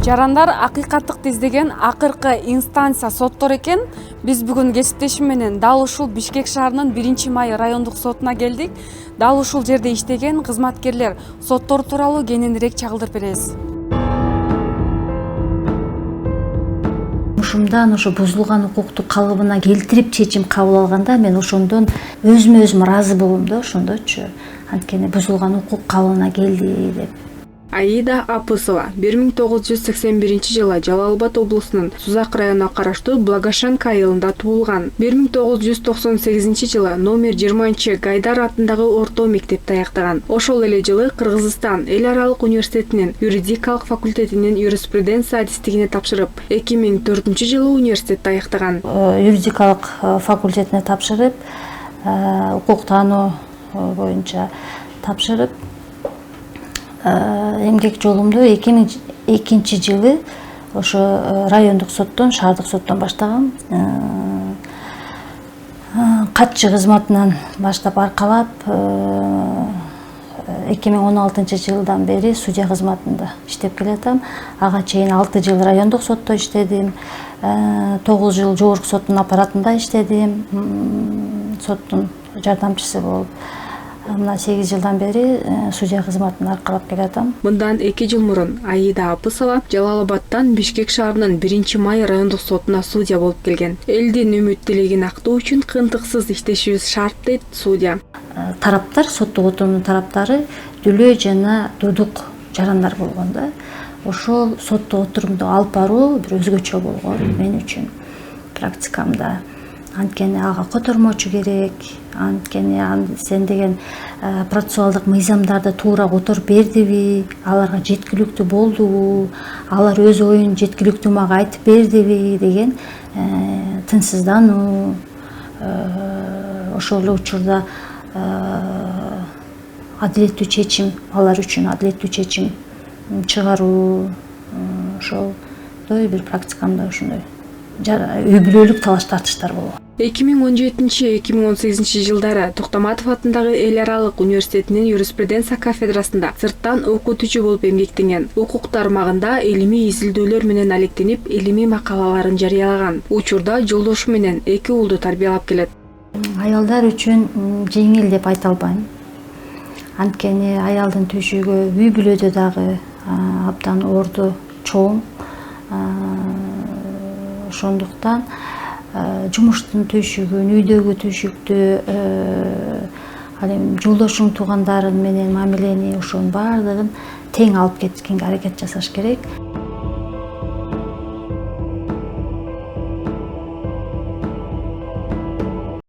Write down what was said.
Жарандар акыйкаттыкты издеген акыркы инстанция соттор экен. Биз бүгүн кесиптешим менен дал ушул Бишкек шаарынын 1-май райондук сотуна келдик. Дал ушул жерде иштеген кызматкерлер соттор тууралуу кененирээк чагылдырып беребиз. Ушумдан ошо бузулган укукту калыбына келтирип чечим кабыл алганда мен ошондон өзүм ыраазы болом да, ошондочу. Анткени бузулган укук кабылына келди деп. Аида Апысова 1981-жылы Жалал-Абад облусунун Сузак районуна караштуу Благошенко айылында туулган. 1998-жылы номер 20 Гайдар атындагы орто мектепти аяктаган. Ошол эле жылы Кыргызстан эл аралык университетинин юридикалык факультетинин юриспруденция адистигине тапшырып, 2004-жылы университетти аяктаган. Юридикалык факультетине тапшырып, укуктануу боюнча тапшырып, эмгек жолумду 2002 жылы ошо райондук соттон, шаардык соттон баштагам. Катчы кызматынан баштап аркалап, 2016 жылдан бери судья кызматында иштеп келатам. Ага чейин 6 жыл райондук сотто иштедим, 9 жыл жогорку соттун аппаратында иштедим, соттун жардамчысы болуп. Мына 8 жылдан бери судья кызматын аркалап келатам. Мындан 2 жыл мурун Аида Апысова Жалал-Абадтан Бишкек шаарынын 1-май райондук сотуна судья болуп келген. Элдин үмүттүүлүгүн актоо үчүн кыйынтыксыз иштешибиз шарт дейт судья. Тараптар, соттук отурумдун тараптары Дүлөө жана Дудук жарандар болгон да. Ошол соттук отурумду алып баруу бир өзгөчө болгон мен үчүн практикамда. Анткени ага котормочу керек, анткени сен деген процессуалдык мыйзамдарды туура которуп бердиби, аларга жеткиликтүү болдубу, алар өз оюн жеткиликтүү мага айтып бердиби деген тынчсыздануу, ошол эле учурда адилеттүү чечим, алар үчүн адилеттүү чечим чыгаруу, ошолдой бир практикамда ошондой үй бүлөлүк талаш тартыштар болгон. 2017-2018 жылдары Токтоматов атындагы эл аралык университетинин юриспруденция кафедрасында сырттан окутуучу болуп эмгектенген. Укук тармагында илимий изилдөөлөр менен алектенип, илимий макалаларын жарыялаган. Учурда жолдошу менен 2 уулду тарбиялап келет. Аялдар үчүн жеңил деп айта албайм. Анткени аялдын түйшүгү үй бүлөдө дагы абдан орду чоң. Ошондуктан жумуштун түйшүгүн, үйдөгү түйшүктү, ал эми жолдошуң, туугандарын менен мамилени ошонун баардыгын тең алып кеткенге аракет жасаш керек.